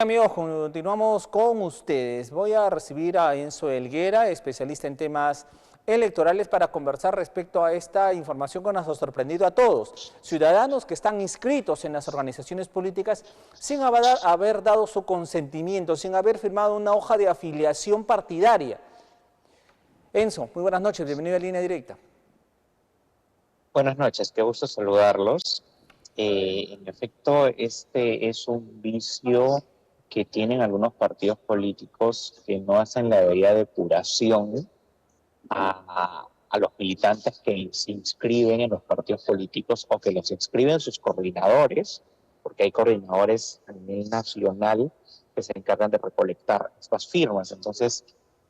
Amigos, continuamos con ustedes. Voy a recibir a Enzo Helguera, especialista en temas electorales, para conversar respecto a esta información que nos ha sorprendido a todos. Ciudadanos que están inscritos en las organizaciones políticas sin haber dado su consentimiento, sin haber firmado una hoja de afiliación partidaria. Enzo, muy buenas noches, bienvenido a Línea Directa. Buenas noches, qué gusto saludarlos. En efecto, este es un vicio que tienen algunos partidos políticos que no hacen la debida depuración a los militantes que se inscriben en los partidos políticos o que los inscriben sus coordinadores, porque hay coordinadores a nivel nacional que se encargan de recolectar estas firmas. Entonces,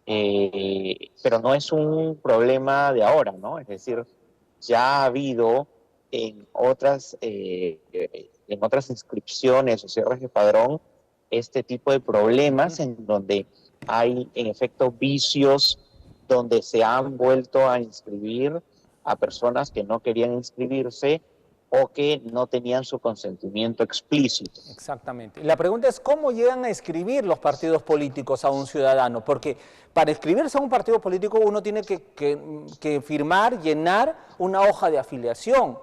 pero no es un problema de ahora, ¿no? Es decir, ya ha habido en otras inscripciones o cierres de padrón este tipo de problemas en donde hay en efecto vicios, donde se han vuelto a inscribir a personas que no querían inscribirse o que no tenían su consentimiento explícito. Exactamente. La pregunta es cómo llegan a inscribir los partidos políticos a un ciudadano, porque para inscribirse a un partido político uno tiene que firmar, llenar una hoja de afiliación.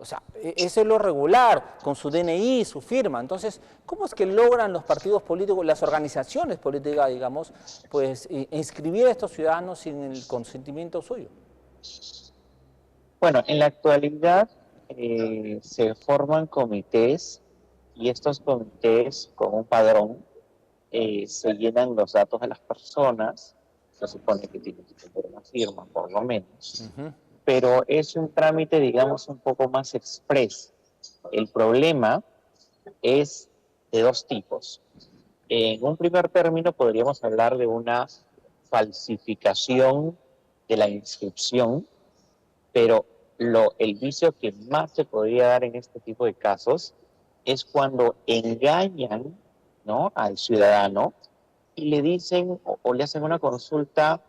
O sea, eso es lo regular, con su DNI, su firma. Entonces, ¿cómo es que logran los partidos políticos, las organizaciones políticas, digamos, pues inscribir a estos ciudadanos sin el consentimiento suyo? Bueno, en la actualidad se forman comités y estos comités con un padrón se llenan los datos de las personas, se supone que tienen que tener una firma por lo menos, pero es un trámite, digamos, un poco más express. El problema es de dos tipos. En un primer término podríamos hablar de una falsificación de la inscripción, pero el vicio que más se podría dar en este tipo de casos es cuando engañan, ¿no?, al ciudadano y le dicen o le hacen una consulta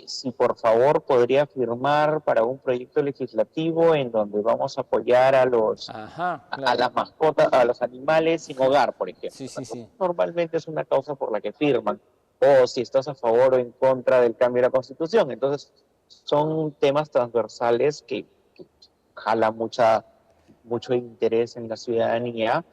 si por favor podría firmar para un proyecto legislativo en donde vamos a apoyar a a las mascotas, a los animales sin hogar, por ejemplo. Sí, sí, sí. Normalmente es una causa por la que firman, o si estás a favor o en contra del cambio de la Constitución. Entonces, son temas transversales que jalan mucho interés en la ciudadanía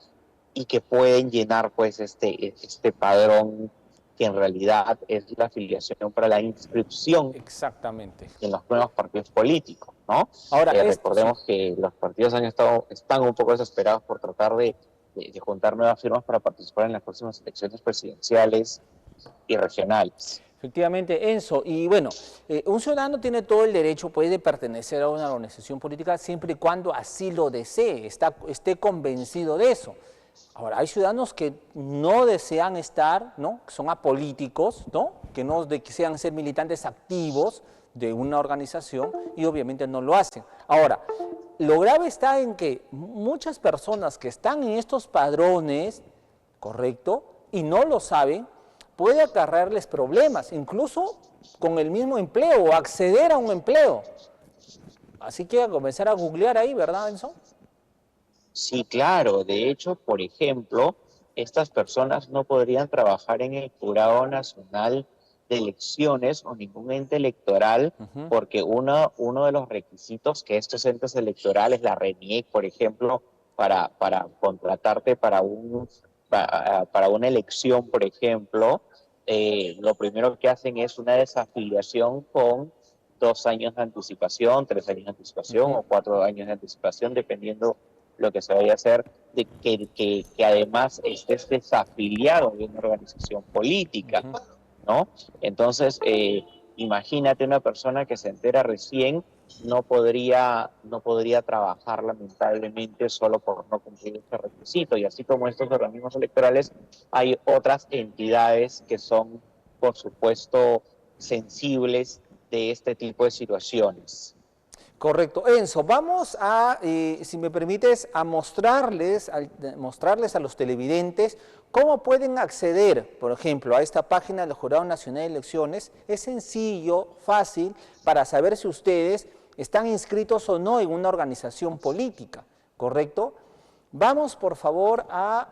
y que pueden llenar pues este padrón que en realidad es la afiliación para la inscripción. Exactamente. En los nuevos partidos políticos, ¿no? Ahora, recordemos que los partidos están un poco desesperados por tratar de juntar nuevas firmas para participar en las próximas elecciones presidenciales y regionales. Efectivamente, Enzo, y bueno, un ciudadano tiene todo el derecho, puede pertenecer a una organización política siempre y cuando así lo desee, esté convencido de eso. Ahora, hay ciudadanos que no desean estar, ¿no?, que son apolíticos, ¿no?, que no desean ser militantes activos de una organización y obviamente no lo hacen. Ahora, lo grave está en que muchas personas que están en estos padrones, ¿correcto?, y no lo saben, puede acarrearles problemas, incluso con el mismo empleo o acceder a un empleo. Así que a comenzar a googlear ahí, ¿verdad, Enzo? Sí, claro. De hecho, por ejemplo, estas personas no podrían trabajar en el Jurado Nacional de Elecciones o ningún ente electoral, porque uno de los requisitos que estos entes electorales, la RENIEC, por ejemplo, para contratarte para una elección, por ejemplo, lo primero que hacen es una desafiliación con 2 años de anticipación, 3 años de anticipación o 4 años de anticipación, dependiendo lo que se vaya a hacer, de que además estés desafiliado de una organización política, ¿no? Entonces, imagínate una persona que se entera recién, no podría trabajar lamentablemente solo por no cumplir este requisito. Y así como estos organismos electorales, hay otras entidades que son, por supuesto, sensibles de este tipo de situaciones. Correcto. Enzo, vamos a, si me permites, a mostrarles a los televidentes cómo pueden acceder, por ejemplo, a esta página del Jurado Nacional de Elecciones. Es sencillo, fácil, para saber si ustedes están inscritos o no en una organización política, ¿correcto? Vamos, por favor, a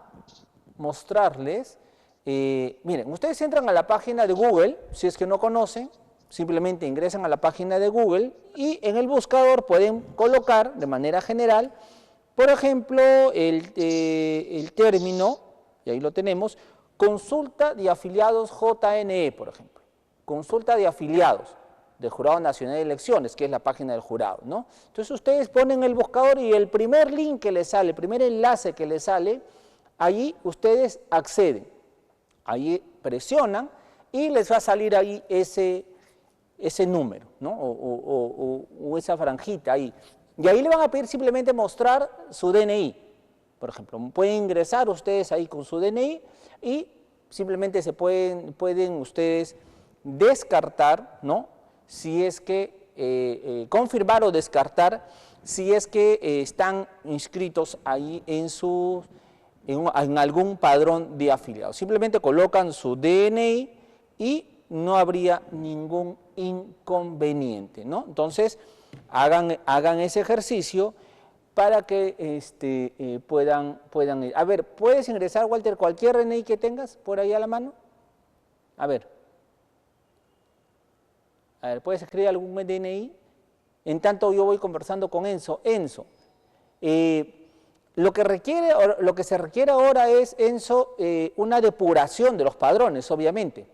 mostrarles Miren, ustedes entran a la página de Google, si es que no conocen, simplemente ingresan a la página de Google y en el buscador pueden colocar de manera general, por ejemplo, el término, y ahí lo tenemos, consulta de afiliados JNE, por ejemplo, consulta de afiliados del Jurado Nacional de Elecciones, que es la página del jurado, ¿no? Entonces ustedes ponen el buscador y el primer link que les sale, el primer enlace que les sale, allí ustedes acceden, ahí presionan y les va a salir ahí ese número, ¿no? O esa franjita ahí. Y ahí le van a pedir simplemente mostrar su DNI. Por ejemplo, pueden ingresar ustedes ahí con su DNI y simplemente pueden ustedes descartar, ¿no? Si es que, confirmar o descartar si es que están inscritos ahí en algún padrón de afiliados. Simplemente colocan su DNI y no habría ningún inconveniente, ¿no? Entonces, hagan ese ejercicio para que puedan ir. A ver, ¿puedes ingresar, Walter, cualquier DNI que tengas por ahí a la mano? A ver, ¿puedes escribir algún DNI? En tanto yo voy conversando con Enzo. Enzo, lo que se requiere ahora es, Enzo, una depuración de los padrones, obviamente.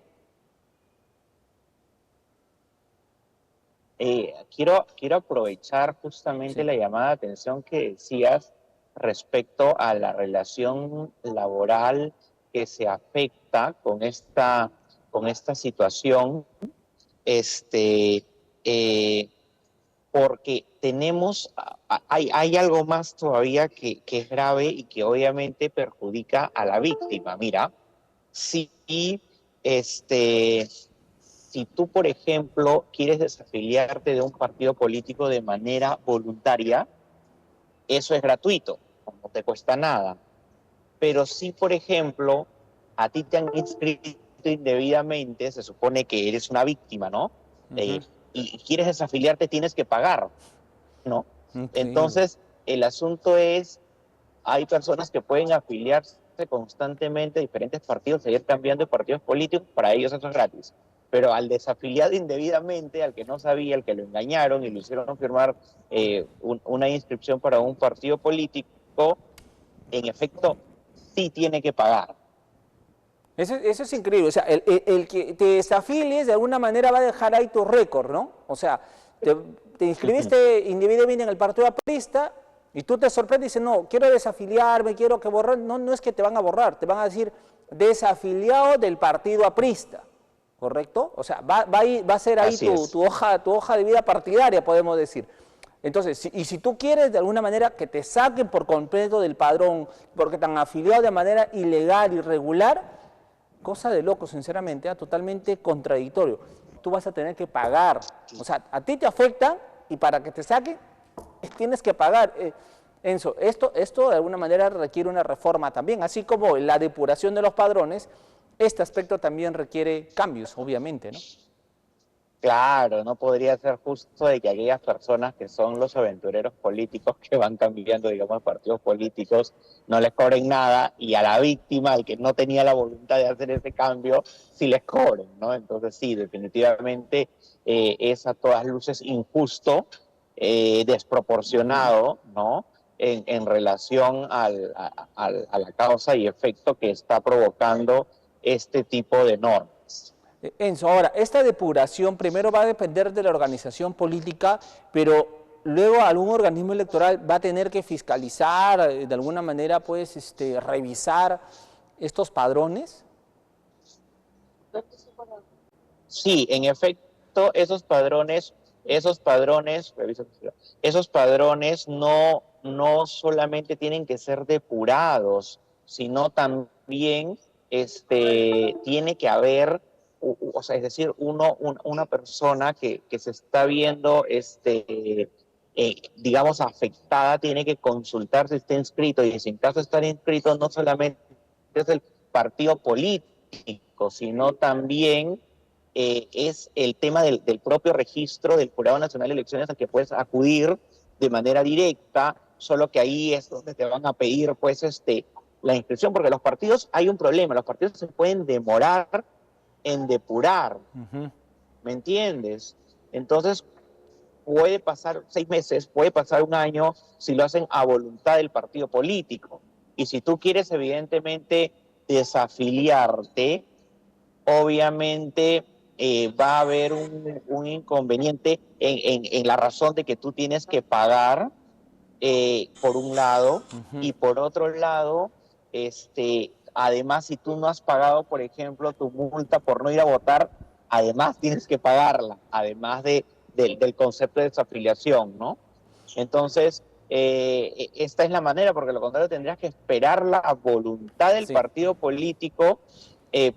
Quiero aprovechar justamente Sí. la llamada de atención que decías respecto a la relación laboral que se afecta con esta situación, eh, porque hay algo más todavía que es grave y que obviamente perjudica a la víctima. Mira, si este, si tú, por ejemplo, quieres desafiliarte de un partido político de manera voluntaria, eso es gratuito, no te cuesta nada. Pero si, por ejemplo, a ti te han inscrito indebidamente, se supone que eres una víctima, ¿no? Uh-huh. Y quieres desafiliarte, tienes que pagar, ¿no? Increíble. Entonces, el asunto es, hay personas que pueden afiliarse constantemente a diferentes partidos, seguir cambiando de partidos políticos, para ellos eso es gratis. Pero al desafiliado indebidamente, al que no sabía, al que lo engañaron y le hicieron firmar una inscripción para un partido político, en efecto, sí tiene que pagar. Eso es increíble, o sea, el que te desafilies de alguna manera va a dejar ahí tu récord, ¿no? O sea, te inscribiste indebidamente en el partido aprista y tú te sorprendes y dices, no, quiero desafiliarme, quiero que borrar, no, no es que te van a borrar, te van a decir desafiliado del partido aprista, ¿correcto? O sea, va a ser ahí Así es. tu hoja de vida partidaria, podemos decir. Entonces, si tú quieres de alguna manera que te saquen por completo del padrón, porque te han afiliado de manera ilegal, irregular, cosa de loco, sinceramente, totalmente contradictorio. Tú vas a tener que pagar. O sea, a ti te afecta y para que te saquen, tienes que pagar. Enzo, esto de alguna manera requiere una reforma también, así como la depuración de los padrones, este aspecto también requiere cambios, obviamente, ¿no? Claro, no podría ser justo de que aquellas personas que son los aventureros políticos que van cambiando, digamos, partidos políticos, no les cobren nada y a la víctima, al que no tenía la voluntad de hacer ese cambio, sí les cobren, ¿no? Entonces sí, definitivamente es a todas luces injusto, desproporcionado, ¿no? En relación a la causa y efecto que está provocando este tipo de normas. Enzo, ahora, esta depuración primero va a depender de la organización política, pero luego algún organismo electoral va a tener que fiscalizar, de alguna manera, pues, revisar estos padrones. Sí, en efecto, esos padrones no solamente tienen que ser depurados, sino también tiene que haber, o sea, es decir, una persona que se está viendo, digamos, afectada, tiene que consultar si está inscrito, y si en caso de estar inscrito, no solamente es el partido político, sino también es el tema del propio registro del Jurado Nacional de Elecciones al que puedes acudir de manera directa, solo que ahí es donde te van a pedir, pues, la inscripción, porque los partidos, hay un problema, los partidos se pueden demorar en depurar, ¿me entiendes? Entonces, puede pasar 6 meses, puede pasar un año si lo hacen a voluntad del partido político. Y si tú quieres, evidentemente, desafiliarte, obviamente va a haber un inconveniente en la razón de que tú tienes que pagar por un lado, y por otro lado, además, si tú no has pagado, por ejemplo, tu multa por no ir a votar, además tienes que pagarla, además del concepto de desafiliación, ¿no? Entonces, esta es la manera, porque lo contrario tendrías que esperar la voluntad del Sí, partido político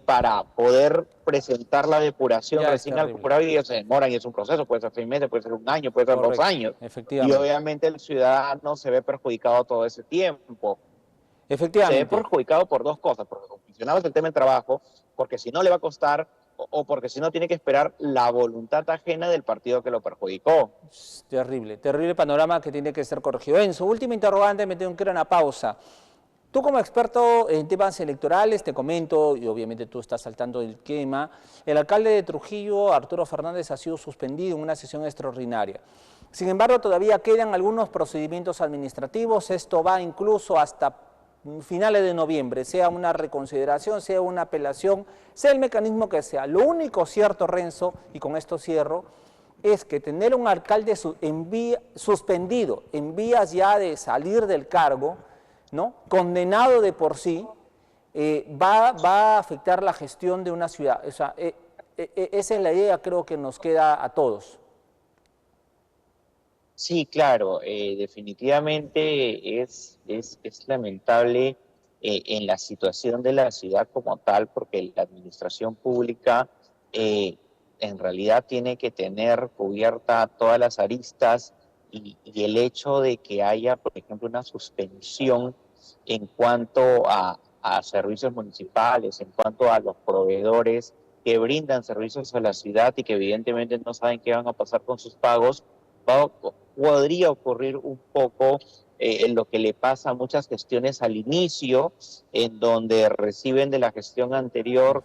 para poder presentar la depuración ya es recién al terrible. jurado, y ellos se demoran, y es un proceso, puede ser 6 meses, puede ser un año, puede ser 2 Correcto, años, y efectivamente. obviamente el ciudadano se ve perjudicado todo ese tiempo. Se ve Efectivamente. perjudicado por 2 cosas, porque como mencionabas el tema del trabajo, porque si no le va a costar, o porque si no tiene que esperar la voluntad ajena del partido que lo perjudicó. Terrible, terrible panorama que tiene que ser corregido. En su última interrogante me tengo que ir a una pausa. Tú como experto en temas electorales, te comento, y obviamente tú estás saltando del tema, el alcalde de Trujillo, Arturo Fernández, ha sido suspendido en una sesión extraordinaria. Sin embargo, todavía quedan algunos procedimientos administrativos, esto va incluso hasta finales de noviembre, sea una reconsideración, sea una apelación, sea el mecanismo que sea. Lo único cierto, Renzo, y con esto cierro, es que tener un alcalde suspendido en vías ya de salir del cargo, ¿no? Condenado de por sí, va a afectar la gestión de una ciudad. O sea, esa es la idea, creo que nos queda a todos. Sí, claro, definitivamente es lamentable en la situación de la ciudad como tal, porque la administración pública en realidad tiene que tener cubierta todas las aristas, y el hecho de que haya, por ejemplo, una suspensión en cuanto a servicios municipales, en cuanto a los proveedores que brindan servicios a la ciudad y que evidentemente no saben qué van a pasar con sus pagos, podría ocurrir un poco en lo que le pasa a muchas gestiones al inicio, en donde reciben de la gestión anterior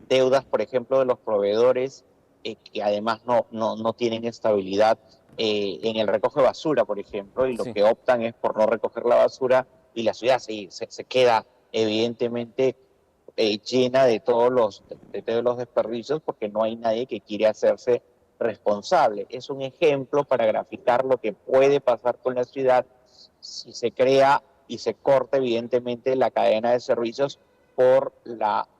deudas, por ejemplo, de los proveedores, que además no tienen estabilidad en el recoge de basura, por ejemplo, y lo Sí. que optan es por no recoger la basura, y la ciudad se queda evidentemente llena de todos los desperdicios, porque no hay nadie que quiere hacerse responsable. Es un ejemplo para graficar lo que puede pasar con la ciudad si se crea y se corta evidentemente la cadena de servicios por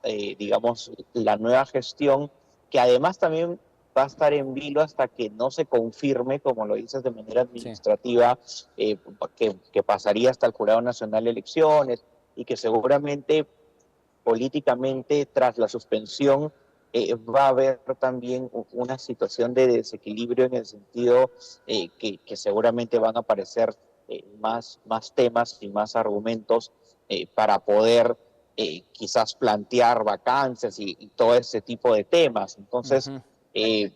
digamos, la nueva gestión, que además también va a estar en vilo hasta que no se confirme, como lo dices, de manera Sí. administrativa, que pasaría hasta el Jurado Nacional de Elecciones, y que seguramente políticamente tras la suspensión va a haber también una situación de desequilibrio, en el sentido que seguramente van a aparecer más temas y más argumentos para poder quizás plantear vacancias y todo ese tipo de temas. Entonces, eh,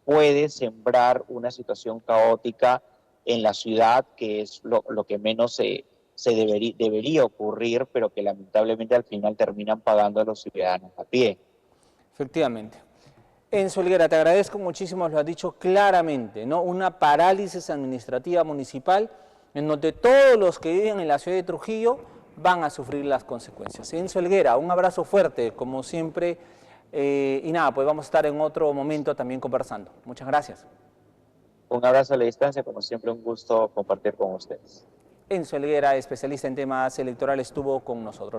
puede sembrar una situación caótica en la ciudad, que es lo que menos debería ocurrir, pero que lamentablemente al final terminan pagando a los ciudadanos a pie. Efectivamente. Enzo Helguera, te agradezco muchísimo, lo has dicho claramente, ¿no? Una parálisis administrativa municipal en donde todos los que viven en la ciudad de Trujillo van a sufrir las consecuencias. Enzo Helguera, un abrazo fuerte, como siempre, y nada, pues vamos a estar en otro momento también conversando. Muchas gracias. Un abrazo a la distancia, como siempre un gusto compartir con ustedes. Enzo Helguera, especialista en temas electorales, estuvo con nosotros.